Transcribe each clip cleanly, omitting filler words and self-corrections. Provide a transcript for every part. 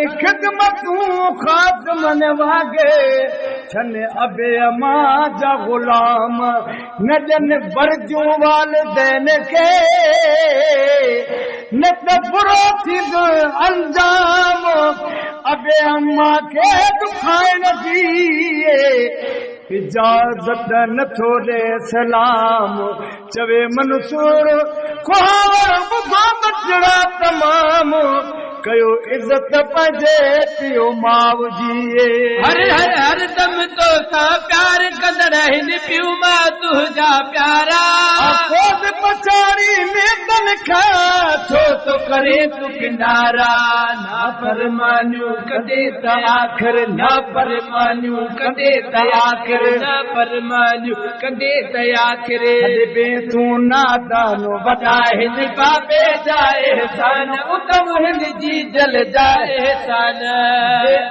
घणी खिदमतूं ख़ास मन वागे छन अबे अमा जा गुलाम न जन बरजूं वालिदैन खे न त बुरो थींदो अंजाम अबे अमा खे दुखाइण जी इजाज़त नथो ॾे सलाम चवे मंसूर खुहावर ॿुधो बचड़ा तमाम कयो इज़त पंहिंजे पियो माउ जी हर हर हर दम तो सा प्यार कंदड़ हिन पियो मां तुंहिंजा प्यारा खोज पछाड़ी में तनखा छो तो करे तू किनारा ना फरमानियूं कॾे त आख़िर ना फरमानियूं कॾे त आख़िर ना फरमानियूं कॾे त आख़िर बे तूं नादानो वॾा हिन बाबे जा एहसान उतम हिन जी जल जा एहसान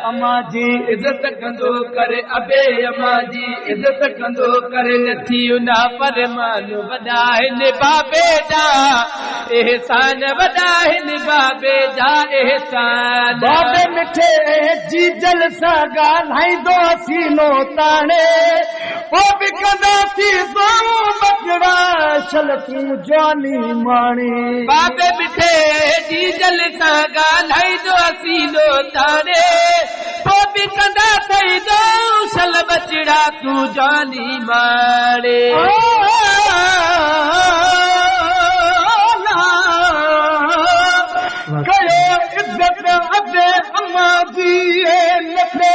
अमा जी इज़त कंदो करे अबे अमा जी इज़त कंदो करे नथी ना फरमान वॾा हिन बाबे जा एहसान वॾा हिन बाबे जा एहसान बाबे मिठे जी जल सां ॻाल्हाईंदो सीनो ताणे ओ बि कंदासीं बचड़ा छल तूं जवानी माणी बाबे मिठे जी जल सां ॻाल्हाईंदो सीनो ताणे ओ बि कंदा थींदो छल बचड़ा तूं जवानी माणे कयो इज़त अबे अमा जी नथे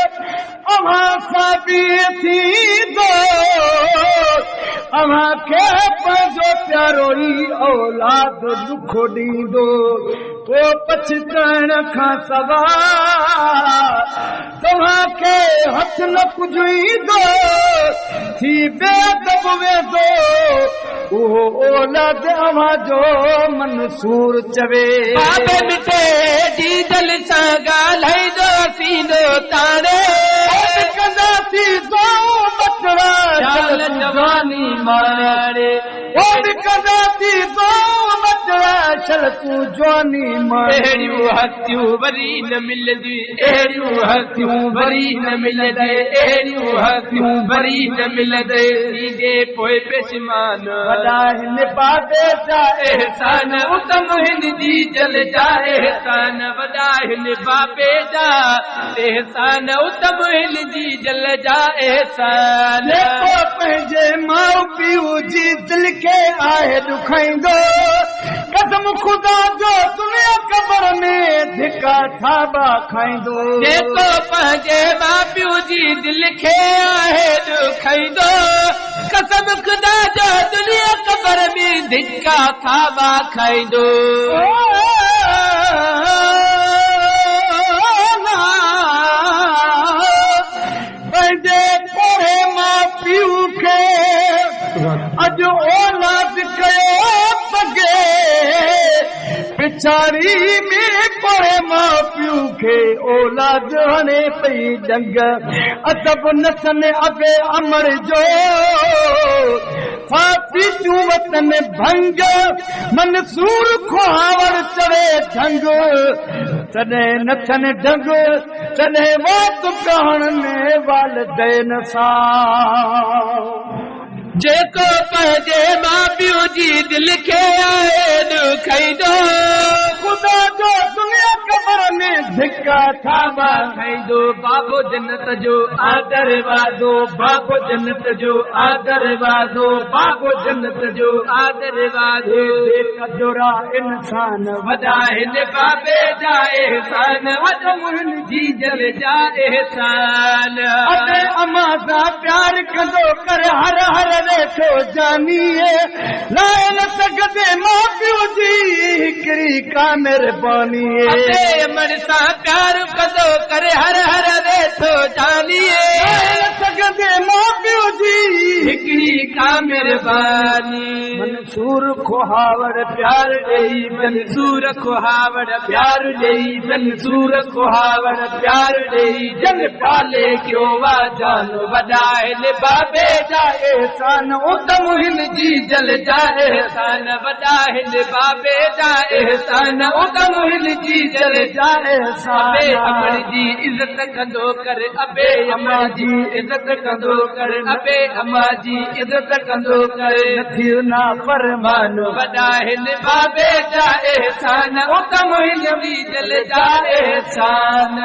अमा सां बि थींदो अमा खे पंहिंजो प्यारो ई औलाद दुख ॾींदो को पछताइण खां सवाइ तव्हांखे हथ न कुझु ईंदो थी बेदब वेंदो उहो औलाद अमा जो मंसूर चवे बाबे मिठे जी दिल सां ॻाल्हाईंदो सीनो ताणे कंदासीं बचड़ा चाल जवानी माणे कंदासीं बचड़ा छल तूं जवानी माणे अहिड़ियूं हस्तियूं वरी न मिलंदी अहिड़ियूं हस्तियूं वरी न मिलंदे अहिड़ियूं हस्तियूं वरी न मिलंदे थींदे पोइ पेशमान वॾा हिन बाबे जा एहसान उतम हिन जी जल जा एहसान वॾा हिन बाबे जा एहसान उतम हिन जी जल जा एहसान जेको पंहिंजे माउ पीउ जी दिलि खे आहे ॾुखाईंदो कसम ख़ुदा जो दुनिया क़बर में धिका थाबा खाईंदो जेको पंहिंजे माउ पीउ जी दिलि खे आहे ॾुखाईंदो कसम ख़ुदा जो दुनिया क़बर में धिका थाबा खाईंदो पंहिंजे पोरे माउ पीउ खे अॼु औलाद कयो सघे पिछाड़ी में पोरे माउ पीउ खे औलाद हणे पई जंग अदब नसन अबे अमर जो फाती तूं वतन भंग मंसूर खुहावर चढ़े ढंग तॾहिं नथन ढंग तॾहिं वात कहाणे वालदैन सां जेको पंहिंजे माउ पीउ जी दिलि खे आहे ॾुखाईंदो ख़ुदा जो दुनिया क़बर में धिका थाबा खाईंदो बाबो जन्नत जो आदर वादो बाबो जन्नत जो आदर वादो बाबो जन्नत जो आदर वादो कजोरा इंसान वॾा हिन बाबे जा एहसान वॾो हिन जी जल जा एहसान अबे अमा सां प्यार कंदो कर हर हर वेठो जानीए लाइ न सघंदे माउ पीउ जी हिकिड़ी का महिरबानी अबे अमर सां प्यार कंदो करे हर हर वेठो जानीए न सघंदे माउ पीउ जी हिकिड़ी का महिरबानी सूर खुहावड़ प्यार ॾेई मंसूर खुहावड़ प्यार ॾेई मंसूर खुहावड़ प्यार ॾेई जन पाले क्यों वा जान वॾाइनि बाबे जा एहसान उतम हिन जी जल जाए एहसान वॾाइनि बाबे जा एहसान उतम हिन जी जल जाए अबे अमर जी इज़त कंदो कर अबे अमर जी इज़त कंदो कर अबे अमा जी इज़त कंदो कर नथी ना फरमान वॾाइनि बाबे जा एहसान उतम हिन जी जल जा एहसान